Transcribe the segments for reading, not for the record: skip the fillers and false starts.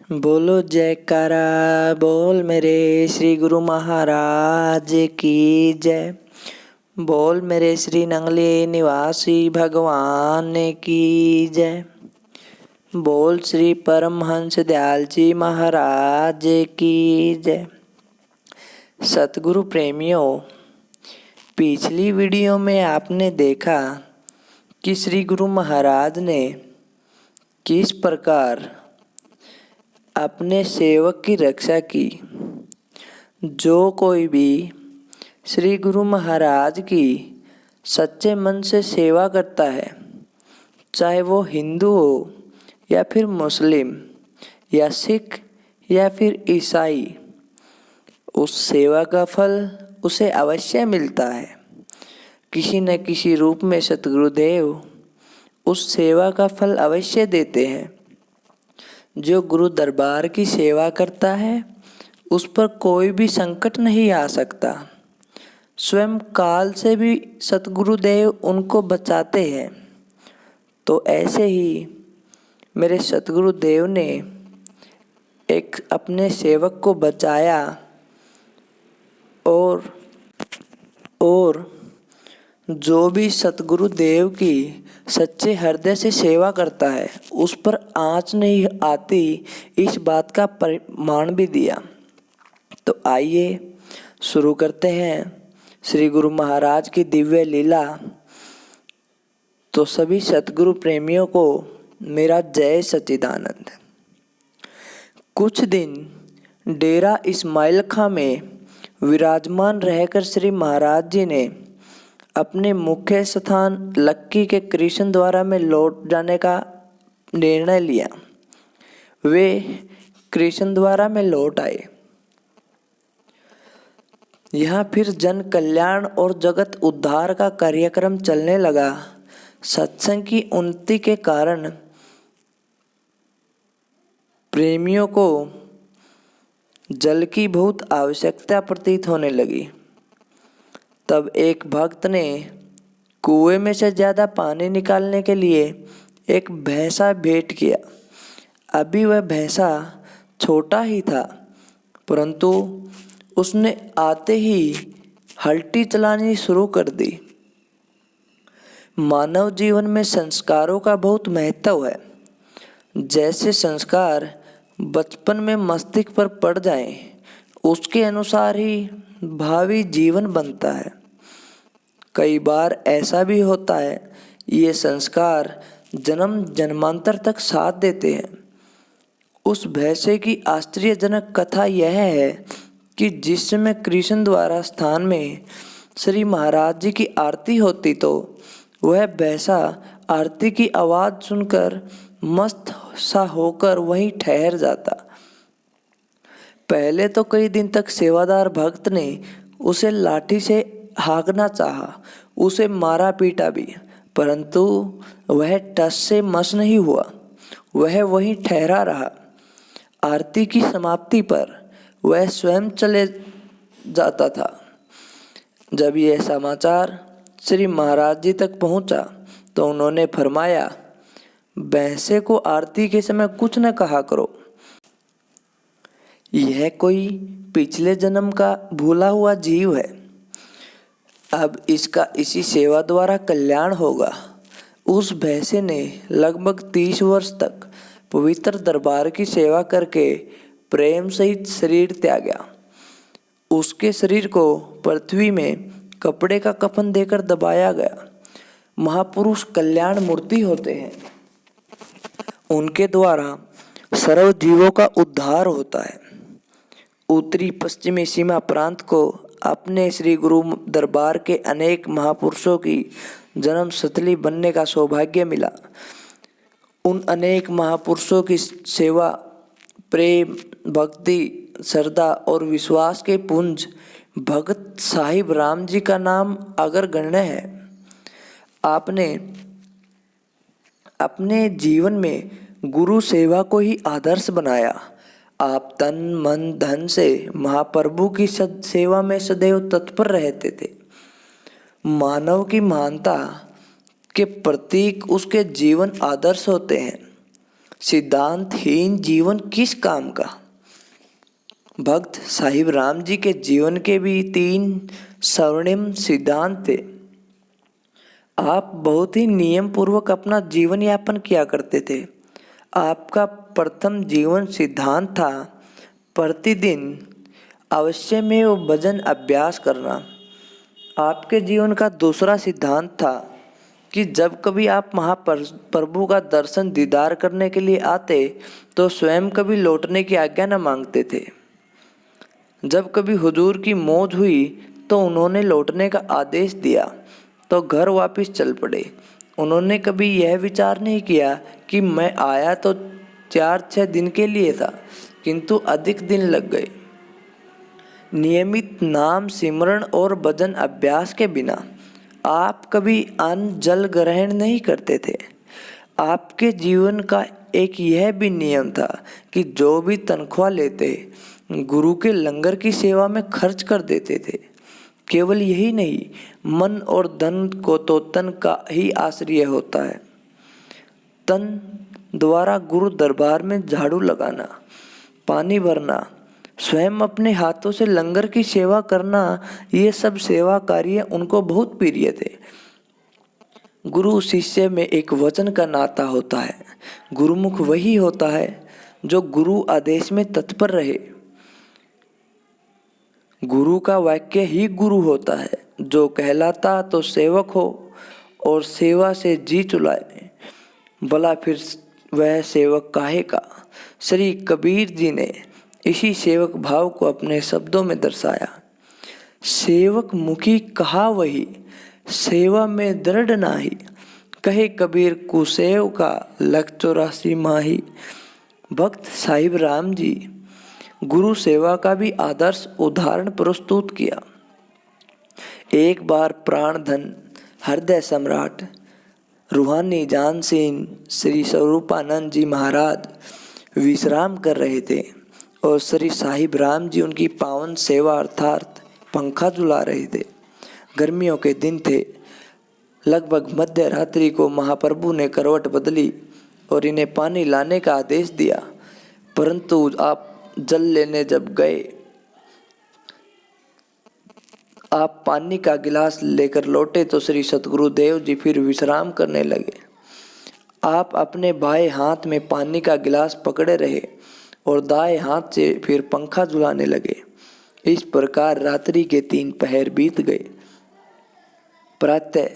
बोलो जयकारा बोल मेरे श्री गुरु महाराज की जय। बोल मेरे श्री नंगले निवासी भगवान की जय। बोल श्री परमहंस दयाल जी महाराज की जय। सतगुरु प्रेमियों, पिछली वीडियो में आपने देखा कि श्री गुरु महाराज ने किस प्रकार अपने सेवक की रक्षा की। जो कोई भी श्री गुरु महाराज की सच्चे मन से सेवा करता है, चाहे वो हिंदू हो या फिर मुस्लिम या सिख या फिर ईसाई, उस सेवा का फल उसे अवश्य मिलता है। किसी न किसी रूप में सतगुरुदेव उस सेवा का फल अवश्य देते हैं। जो गुरु दरबार की सेवा करता है, उस पर कोई भी संकट नहीं आ सकता। स्वयं काल से भी सतगुरुदेव उनको बचाते हैं। तो ऐसे ही मेरे सतगुरुदेव ने एक अपने सेवक को बचाया और जो भी सतगुरुदेव की सच्चे हृदय से सेवा करता है, उस पर आँच नहीं आती, इस बात का प्रमाण भी दिया। तो आइए शुरू करते हैं श्री गुरु महाराज की दिव्य लीला। तो सभी सतगुरु प्रेमियों को मेरा जय सच्चिदानंद। कुछ दिन डेरा इस्माइल खां में विराजमान रहकर श्री महाराज जी ने अपने मुख्य स्थान लक्की के कृष्ण द्वारा में लौट जाने का निर्णय लिया। वे कृष्ण द्वारा में लौट आए। यहाँ फिर जन कल्याण और जगत उद्धार का कार्यक्रम चलने लगा। सत्संग की उन्नति के कारण प्रेमियों को जल की बहुत आवश्यकता प्रतीत होने लगी। तब एक भक्त ने कुएं में से ज़्यादा पानी निकालने के लिए एक भैंसा भेंट किया। अभी वह भैंसा छोटा ही था, परंतु उसने आते ही हल्टी चलानी शुरू कर दी। मानव जीवन में संस्कारों का बहुत महत्व है। जैसे संस्कार बचपन में मस्तिष्क पर पड़ जाएं, उसके अनुसार ही भावी जीवन बनता है। कई बार ऐसा भी होता है, ये संस्कार जन्म जन्मांतर तक साथ देते हैं। उस भैंसे की आश्चर्यजनक कथा यह है कि जिस समय कृष्ण द्वारा स्थान में श्री महाराज जी की आरती होती, तो वह भैंसा आरती की आवाज़ सुनकर मस्त सा होकर वहीं ठहर जाता। पहले तो कई दिन तक सेवादार भक्त ने उसे लाठी से हाँकना चाहा, उसे मारा पीटा भी, परंतु वह टस से मस नहीं हुआ। वह वहीं ठहरा रहा। आरती की समाप्ति पर वह स्वयं चले जाता था। जब यह समाचार श्री महाराज जी तक पहुंचा, तो उन्होंने फरमाया, भैंसे को आरती के समय कुछ न कहा करो। यह कोई पिछले जन्म का भूला हुआ जीव है। अब इसका इसी सेवा द्वारा कल्याण होगा। उस भैंसे ने लगभग 30 वर्ष तक पवित्र दरबार की सेवा करके प्रेम सहित शरीर त्यागा। उसके शरीर को पृथ्वी में कपड़े का कफन देकर दबाया गया। महापुरुष कल्याण मूर्ति होते हैं। उनके द्वारा सर्व जीवों का उद्धार होता है। उत्तरी पश्चिमी सीमा प्रांत को अपने श्री गुरु दरबार के अनेक महापुरुषों की जन्म स्थली बनने का सौभाग्य मिला। उन अनेक महापुरुषों की सेवा, प्रेम, भक्ति, श्रद्धा और विश्वास के पुंज भगत साहिब राम जी का नाम अग्रगण्य है। आपने अपने जीवन में गुरु सेवा को ही आदर्श बनाया। आप तन मन धन से महाप्रभु की सेवा में सदैव तत्पर रहते थे। मानव की महानता के प्रतीक उसके जीवन आदर्श होते हैं। सिद्धांतहीन जीवन किस काम का। भक्त साहिब राम जी के जीवन के भी 3 स्वर्णिम सिद्धांत थे। आप बहुत ही नियम पूर्वक अपना जीवन यापन किया करते थे। आपका प्रथम जीवन सिद्धांत था प्रतिदिन अवश्य में वो भजन अभ्यास करना। आपके जीवन का दूसरा सिद्धांत था कि जब कभी आप महाप्रभु का दर्शन दीदार करने के लिए आते तो स्वयं कभी लौटने की आज्ञा न मांगते थे। जब कभी हुजूर की मौज हुई तो उन्होंने लौटने का आदेश दिया तो घर वापस चल पड़े। उन्होंने कभी यह विचार नहीं किया कि मैं आया तो 4-6 दिन के लिए था, किंतु अधिक दिन लग गए। नियमित नाम सिमरण और भजन अभ्यास के बिना आप कभी अन्न जल ग्रहण नहीं करते थे। आपके जीवन का एक यह भी नियम था कि जो भी तनख्वाह लेते गुरु के लंगर की सेवा में खर्च कर देते थे। केवल यही नहीं, मन और धन को तो तन का ही आश्रय होता है। तन द्वारा गुरु दरबार में झाड़ू लगाना, पानी भरना, स्वयं अपने हाथों से लंगर की सेवा करना, ये सब सेवा कार्य उनको बहुत प्रिय थे। गुरु शिष्य में एक वचन का नाता होता है। गुरुमुख वही होता है जो गुरु आदेश में तत्पर रहे। गुरु का वाक्य ही गुरु होता है। जो कहलाता तो सेवक हो और सेवा से जी चुलाए, भला फिर वह सेवक काहे का। श्री कबीर जी ने इसी सेवक भाव को अपने शब्दों में दर्शाया। सेवक मुखी कहा वही, सेवा में दृढ़ नाही। कहे कबीर कुसेव का लख 84 माही। भक्त साहिब राम जी गुरु सेवा का भी आदर्श उदाहरण प्रस्तुत किया। एक बार प्राण धन हृदय सम्राट रूहानी जानसीन श्री स्वरूपानंद जी महाराज विश्राम कर रहे थे और श्री साहिब राम जी उनकी पावन सेवा अर्थात पंखा झुला रहे थे। गर्मियों के दिन थे। लगभग मध्य रात्रि को महाप्रभु ने करवट बदली और इन्हें पानी लाने का आदेश दिया, परंतु आप जल लेने जब गए, आप पानी का गिलास लेकर लौटे तो श्री सतगुरुदेव जी फिर विश्राम करने लगे। आप अपने बाएं हाथ में पानी का गिलास पकड़े रहे और दाएं हाथ से फिर पंखा झुलाने लगे। इस प्रकार रात्रि के 3 पहर बीत गए। प्रातः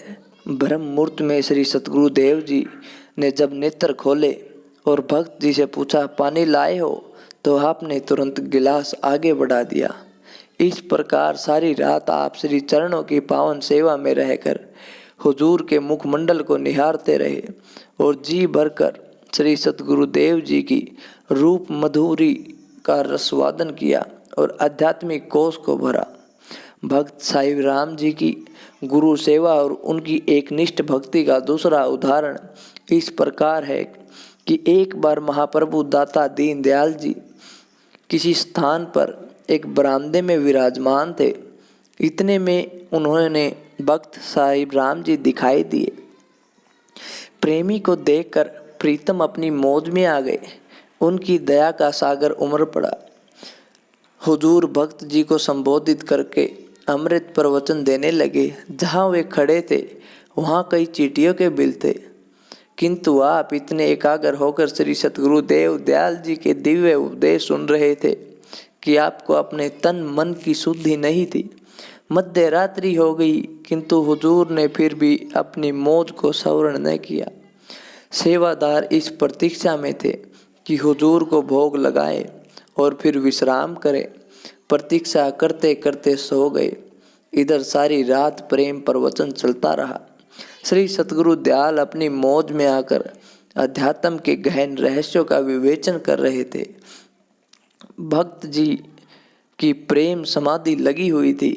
ब्रह्म मुहूर्त में श्री सतगुरुदेव जी ने जब नेत्र खोले और भक्त जी से पूछा पानी लाए हो, तो आपने तुरंत गिलास आगे बढ़ा दिया। इस प्रकार सारी रात आप श्री चरणों की पावन सेवा में रहकर हुजूर के मुखमंडल को निहारते रहे और जी भरकर श्री सतगुरुदेव जी की रूप मधुरी का रसवादन किया और आध्यात्मिक कोष को भरा। भक्त साहिब राम जी की गुरु सेवा और उनकी एकनिष्ठ भक्ति का दूसरा उदाहरण इस प्रकार है कि एक बार महाप्रभु दाता दीन दयाल जी किसी स्थान पर एक बरामदे में विराजमान थे। इतने में उन्होंने भक्त साहिब राम जी दिखाई दिए। प्रेमी को देखकर प्रीतम अपनी मौज में आ गए। उनकी दया का सागर उमड़ पड़ा। हुजूर भक्त जी को संबोधित करके अमृत प्रवचन देने लगे। जहाँ वे खड़े थे वहाँ कई चींटियों के बिल थे, किंतु आप इतने एकाग्र होकर श्री सतगुरुदेव दयाल जी के दिव्य उपदेश सुन रहे थे कि आपको अपने तन मन की शुद्धि नहीं थी। मध्य रात्रि हो गई, किंतु हुजूर ने फिर भी अपनी मौज को सवर्ण न किया। सेवादार इस प्रतीक्षा में थे कि हुजूर को भोग लगाएं और फिर विश्राम करें। प्रतीक्षा करते करते सो गए। इधर सारी रात प्रेम प्रवचन चलता रहा। श्री सतगुरु दयाल अपनी मौज में आकर अध्यात्म के गहन रहस्यों का विवेचन कर रहे थे। भक्त जी की प्रेम समाधि लगी हुई थी।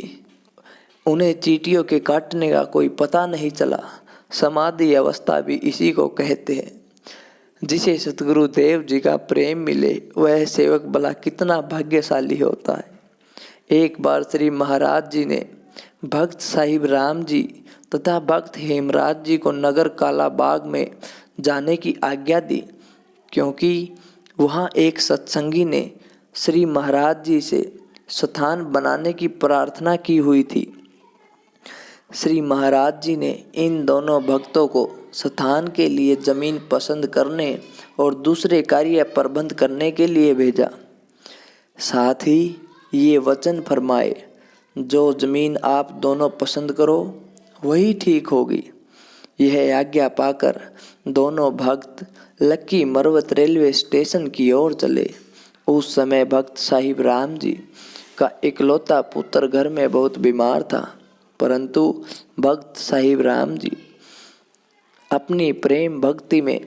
उन्हें चींटियों के काटने का कोई पता नहीं चला। समाधि अवस्था भी इसी को कहते हैं। जिसे सतगुरुदेव जी का प्रेम मिले वह सेवक भला कितना भाग्यशाली होता है। एक बार श्री महाराज जी ने भक्त साहिब राम जी तथा भक्त हेमराज जी को नगर काला बाग में जाने की आज्ञा दी, क्योंकि वहाँ एक सत्संगी ने श्री महाराज जी से स्थान बनाने की प्रार्थना की हुई थी। श्री महाराज जी ने इन दोनों भक्तों को स्थान के लिए जमीन पसंद करने और दूसरे कार्य प्रबंध करने के लिए भेजा। साथ ही ये वचन फरमाए, जो जमीन आप दोनों पसंद करो वही ठीक होगी। यह आज्ञा पाकर दोनों भक्त लक्की मरवत रेलवे स्टेशन की ओर चले। उस समय भक्त साहिब राम जी का इकलौता पुत्र घर में बहुत बीमार था, परंतु भक्त साहिब राम जी अपनी प्रेम भक्ति में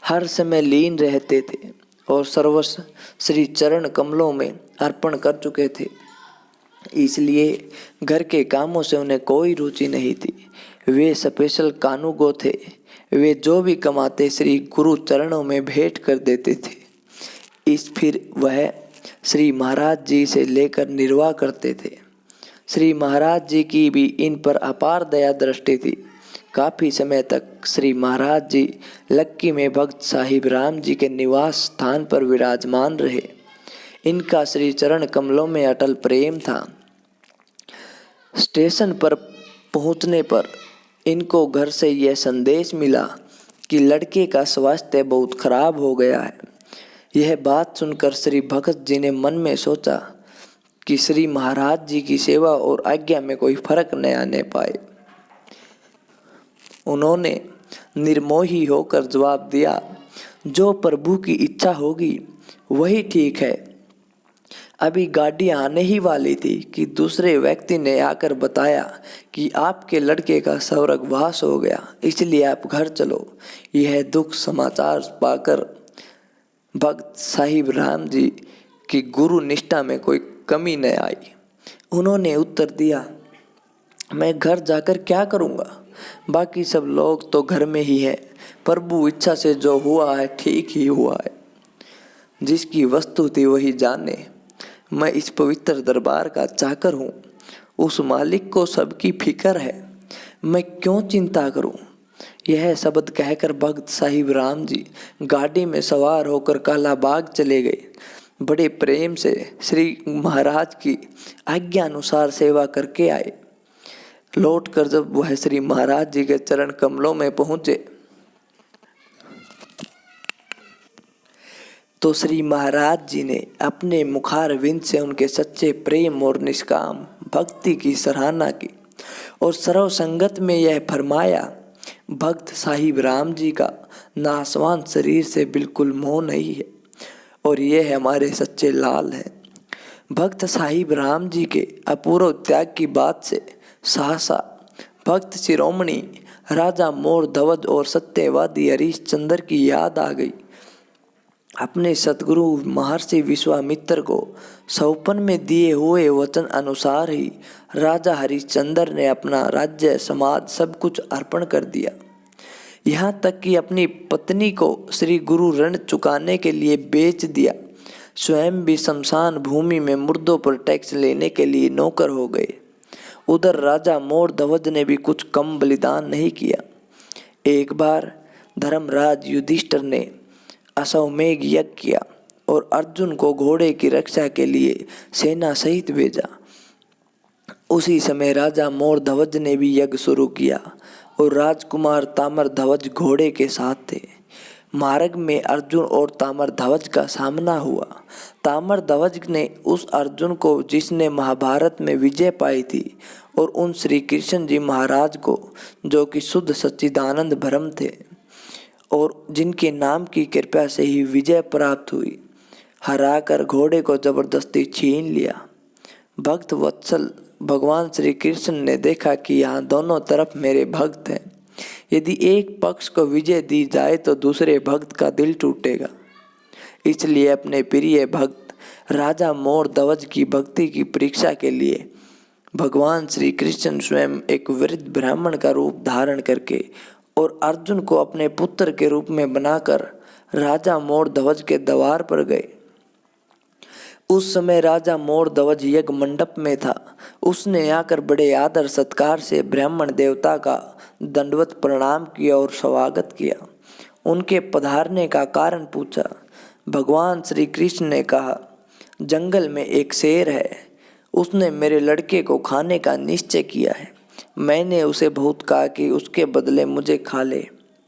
हर समय लीन रहते थे और सर्वस्व श्री चरण कमलों में अर्पण कर चुके थे। इसलिए घर के कामों से उन्हें कोई रुचि नहीं थी। वे स्पेशल कानूगो थे। वे जो भी कमाते श्री गुरु चरणों में भेंट कर देते थे। फिर वह श्री महाराज जी से लेकर निर्वाह करते थे। श्री महाराज जी की भी इन पर अपार दया दृष्टि थी। काफ़ी समय तक श्री महाराज जी लक्की में भक्त साहिब राम जी के निवास स्थान पर विराजमान रहे। इनका श्री चरण कमलों में अटल प्रेम था। स्टेशन पर पहुंचने पर इनको घर से यह संदेश मिला कि लड़के का स्वास्थ्य बहुत खराब हो गया है। यह बात सुनकर श्री भगत जी ने मन में सोचा कि श्री महाराज जी की सेवा और आज्ञा में कोई फर्क न आने पाए। उन्होंने निर्मोही होकर जवाब दिया, जो प्रभु की इच्छा होगी वही ठीक है। अभी गाड़ी आने ही वाली थी कि दूसरे व्यक्ति ने आकर बताया कि आपके लड़के का स्वर्गवास हो गया, इसलिए आप घर चलो। यह दुख समाचार पाकर भक्त साहिब राम जी की गुरु निष्ठा में कोई कमी न आई। उन्होंने उत्तर दिया, मैं घर जाकर क्या करूँगा, बाकी सब लोग तो घर में ही हैं। प्रभु इच्छा से जो हुआ है ठीक ही हुआ है। जिसकी वस्तु थी वही जाने। मैं इस पवित्र दरबार का चाकर हूँ। उस मालिक को सबकी फिक्र है, मैं क्यों चिंता करूँ। यह शब्द कहकर भक्त साहिब राम जी गाड़ी में सवार होकर काला बाग चले गए। बड़े प्रेम से श्री महाराज की आज्ञा अनुसार सेवा करके आए। लौटकर जब वह श्री महाराज जी के चरण कमलों में पहुँचे तो श्री महाराज जी ने अपने मुखारविंद से उनके सच्चे प्रेम और निष्काम भक्ति की सराहना की और सर्व संगत में यह फरमाया, भक्त साहिब राम जी का नासवान शरीर से बिल्कुल मोह नहीं है और ये हमारे सच्चे लाल हैं। भक्त साहिब राम जी के अपूर्व त्याग की बात से सहसा भक्त शिरोमणि राजा मोर ध्वज और सत्यवादी हरीश चंद्र की याद आ गई। अपने सतगुरु महर्षि विश्वामित्र को सौपन में दिए हुए वचन अनुसार ही राजा हरिश्चंद्र ने अपना राज्य समाज सब कुछ अर्पण कर दिया। यहाँ तक कि अपनी पत्नी को श्री गुरु ऋण चुकाने के लिए बेच दिया। स्वयं भी शमशान भूमि में मुर्दों पर टैक्स लेने के लिए नौकर हो गए। उधर राजा मोर ध्वज ने भी कुछ कम बलिदान नहीं किया। एक बार धर्मराज युधिष्ठिर ने अश्वमेघ यज्ञ किया और अर्जुन को घोड़े की रक्षा के लिए सेना सहित भेजा। उसी समय राजा मोर ध्वज ने भी यज्ञ शुरू किया और राजकुमार ताम्र ध्वज घोड़े के साथ थे। मार्ग में अर्जुन और ताम्र ध्वज का सामना हुआ। ताम्र ध्वज ने उस अर्जुन को जिसने महाभारत में विजय पाई थी और उन श्री कृष्ण जी महाराज को जो कि शुद्ध सच्चिदानंद ब्रह्म थे और जिनके नाम की कृपा से ही विजय प्राप्त हुई, हराकर घोड़े को जबरदस्ती छीन लिया। भक्त वत्सल भगवान श्री कृष्ण ने देखा कि यहाँ दोनों तरफ मेरे भक्त हैं। यदि एक पक्ष को विजय दी जाए तो दूसरे भक्त का दिल टूटेगा। इसलिए अपने प्रिय भक्त राजा मोर ध्वज की भक्ति की परीक्षा के लिए भगवान श्री कृष्ण स्वयं एक वृद्ध ब्राह्मण का रूप धारण करके और अर्जुन को अपने पुत्र के रूप में बनाकर राजा मोर ध्वज के द्वार पर गए। उस समय राजा मोर ध्वज यज्ञ मंडप में था। उसने आकर बड़े आदर सत्कार से ब्राह्मण देवता का दंडवत प्रणाम किया और स्वागत किया उनके पधारने का कारण पूछा। भगवान श्री कृष्ण ने कहा, जंगल में एक शेर है, उसने मेरे लड़के को खाने का निश्चय किया है। मैंने उसे बहुत कहा कि उसके बदले मुझे खा ले,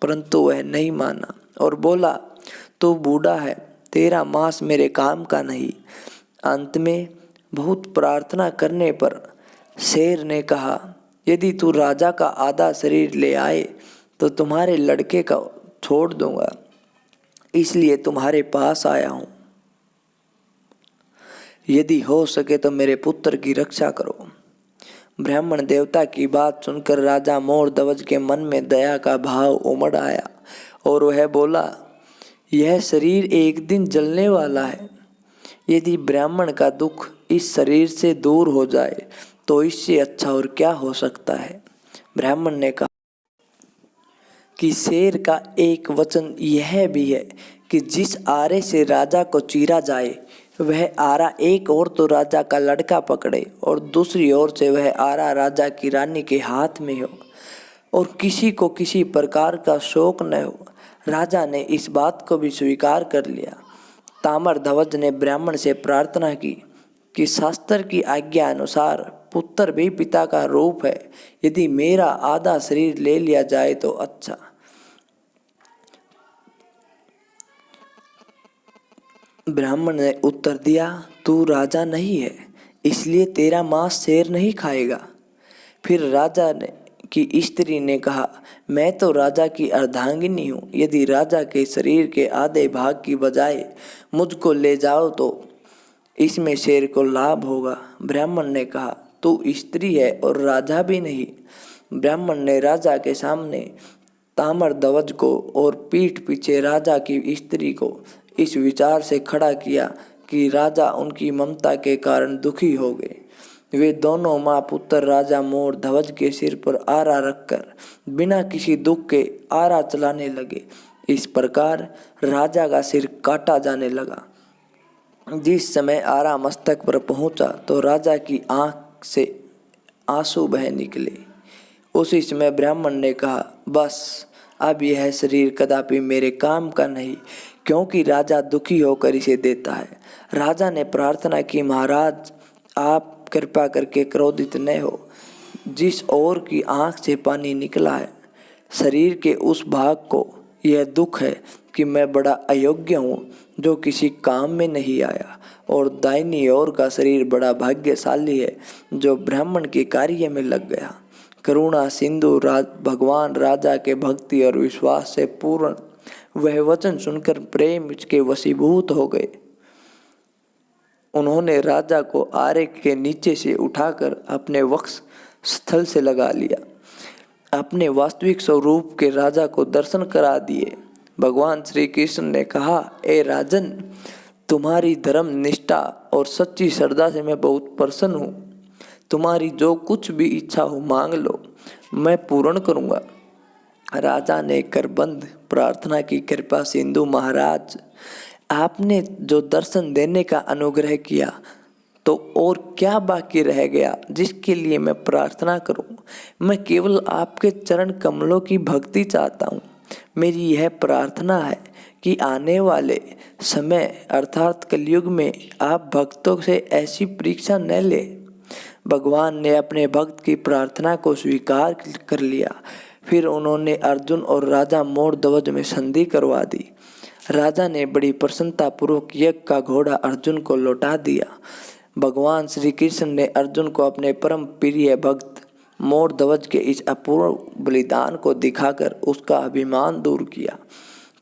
परंतु वह नहीं माना और बोला, तू बूढ़ा है, तेरा मांस मेरे काम का नहीं। अंत में बहुत प्रार्थना करने पर शेर ने कहा, यदि तू राजा का आधा शरीर ले आए तो तुम्हारे लड़के का छोड़ दूंगा, इसलिए तुम्हारे पास आया हूँ। यदि हो सके तो मेरे पुत्र की रक्षा करो। ब्राह्मण देवता की बात सुनकर राजा मोर ध्वज के मन में दया का भाव उमड़ आया और वह बोला, यह शरीर एक दिन जलने वाला है। यदि ब्राह्मण का दुख इस शरीर से दूर हो जाए तो इससे अच्छा और क्या हो सकता है। ब्राह्मण ने कहा कि शेर का एक वचन यह भी है कि जिस आरे से राजा को चीरा जाए वह आरा एक ओर तो राजा का लड़का पकड़े और दूसरी ओर से वह आरा राजा की रानी के हाथ में हो और किसी को किसी प्रकार का शोक न हो। राजा ने इस बात को भी स्वीकार कर लिया। ताम्रध्वज ने ब्राह्मण से प्रार्थना की कि शास्त्र की आज्ञा अनुसार पुत्र भी पिता का रूप है, यदि मेरा आधा शरीर ले लिया जाए तो अच्छा। ब्राह्मण ने उत्तर दिया, तू राजा नहीं है, इसलिए तेरा मांस शेर नहीं खाएगा। फिर राजा ने की स्त्री ने कहा, मैं तो राजा की अर्धांगिनी हूँ, यदि राजा के शरीर के आधे भाग की बजाय मुझको ले जाओ तो इसमें शेर को लाभ होगा। ब्राह्मण ने कहा, तू स्त्री है और राजा भी नहीं। ब्राह्मण ने राजा के सामने ताम्रध्वज को और पीठ पीछे राजा की स्त्री को इस विचार से खड़ा किया कि राजा उनकी ममता के कारण दुखी हो गए। वे दोनों माँ पुत्र राजा मोर ध्वज के सिर पर आरा रखकर बिना किसी दुख के आरा चलाने लगे। इस प्रकार राजा का सिर काटा जाने लगा। जिस समय आरा मस्तक पर पहुंचा तो राजा की आंख से आंसू बह निकले। उसी समय ब्राह्मण ने कहा, बस अब यह शरीर कदापि मेरे काम का नहीं, क्योंकि राजा दुखी होकर इसे देता है। राजा ने प्रार्थना की, महाराज आप कृपा करके क्रोधित न हो। जिस ओर की आंख से पानी निकला है, शरीर के उस भाग को यह दुख है कि मैं बड़ा अयोग्य हूँ जो किसी काम में नहीं आया, और दाहिनी ओर का शरीर बड़ा भाग्यशाली है जो ब्राह्मण के कार्य में लग गया। करुणा सिंधु भगवान राजा के भक्ति और विश्वास से पूर्ण वह वचन सुनकर प्रेम के वशीभूत हो गए। उन्होंने राजा को आरे के नीचे से उठाकर अपने वक्ष स्थल से लगा लिया, अपने वास्तविक स्वरूप के राजा को दर्शन करा दिए। भगवान श्री कृष्ण ने कहा, ए राजन, तुम्हारी धर्म निष्ठा और सच्ची श्रद्धा से मैं बहुत प्रसन्न हूँ। तुम्हारी जो कुछ भी इच्छा हो मांग लो, मैं पूर्ण करूँगा। राजा ने करबंद प्रार्थना की, कृपा सिंधु महाराज, आपने जो दर्शन देने का अनुग्रह किया तो और क्या बाकी रह गया जिसके लिए मैं प्रार्थना करूं। मैं केवल आपके चरण कमलों की भक्ति चाहता हूं। मेरी यह प्रार्थना है कि आने वाले समय अर्थात कलयुग में आप भक्तों से ऐसी परीक्षा न ले। भगवान ने अपने भक्त की प्रार्थना को स्वीकार कर लिया। फिर उन्होंने अर्जुन और राजा मोर ध्वज में संधि करवा दी। राजा ने बड़ी प्रसन्नता पूर्वक यज्ञ का घोड़ा अर्जुन को लौटा दिया। भगवान श्री कृष्ण ने अर्जुन को अपने परम प्रिय भक्त मोर ध्वज के इस अपूर्व बलिदान को दिखाकर उसका अभिमान दूर किया।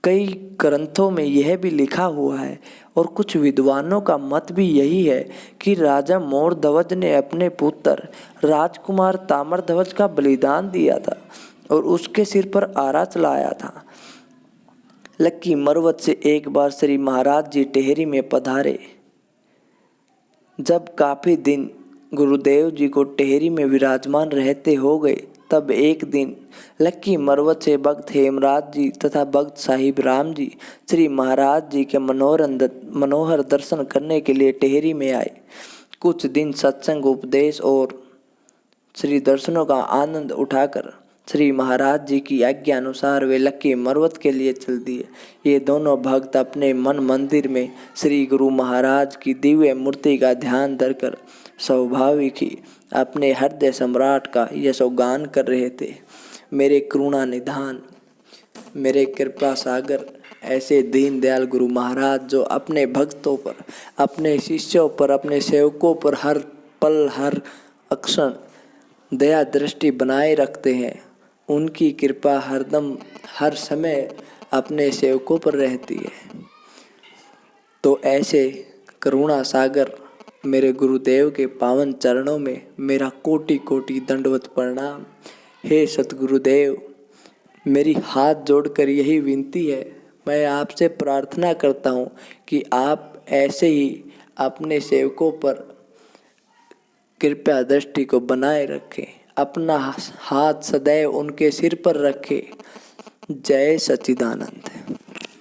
कई ग्रंथों में यह भी लिखा हुआ है और कुछ विद्वानों का मत भी यही है कि राजा मोर ध्वज ने अपने पुत्र राजकुमार ताम्रध्वज का बलिदान दिया था और उसके सिर पर आरा चलाया था। लक्की मरवत से एक बार श्री महाराज जी टेहरी में पधारे। जब काफी दिन गुरुदेव जी को टेहरी में विराजमान रहते हो गए, तब एक दिन लक्की मरवत से भक्त हेमराज जी तथा भक्त साहिब राम जी श्री महाराज जी के मनोहर दर्शन करने के लिए टेहरी में आए। कुछ दिन सत्संग, उपदेश और श्री दर्शनों का आनंद उठाकर श्री महाराज जी की आज्ञा अनुसार वे लक्की मरवत के लिए चल दिए। ये दोनों भक्त अपने मन मंदिर में श्री गुरु महाराज की दिव्य मूर्ति का ध्यान धरकर स्वाभाविक ही अपने हृदय सम्राट का यशोगान कर रहे थे। मेरे करुणा निधान, मेरे कृपा सागर, ऐसे दीनदयाल गुरु महाराज जो अपने भक्तों पर, अपने शिष्यों पर, अपने सेवकों पर हर पल हर अक्षण दया दृष्टि बनाए रखते हैं, उनकी कृपा हरदम हर समय अपने सेवकों पर रहती है। तो ऐसे करुणा सागर मेरे गुरुदेव के पावन चरणों में मेरा कोटि कोटि दंडवत प्रणाम। हे सतगुरुदेव, मेरी हाथ जोड़कर यही विनती है, मैं आपसे प्रार्थना करता हूँ कि आप ऐसे ही अपने सेवकों पर कृपया दृष्टि को बनाए रखें, अपना हाथ सदैव उनके सिर पर रखें। जय सच्चिदानंद।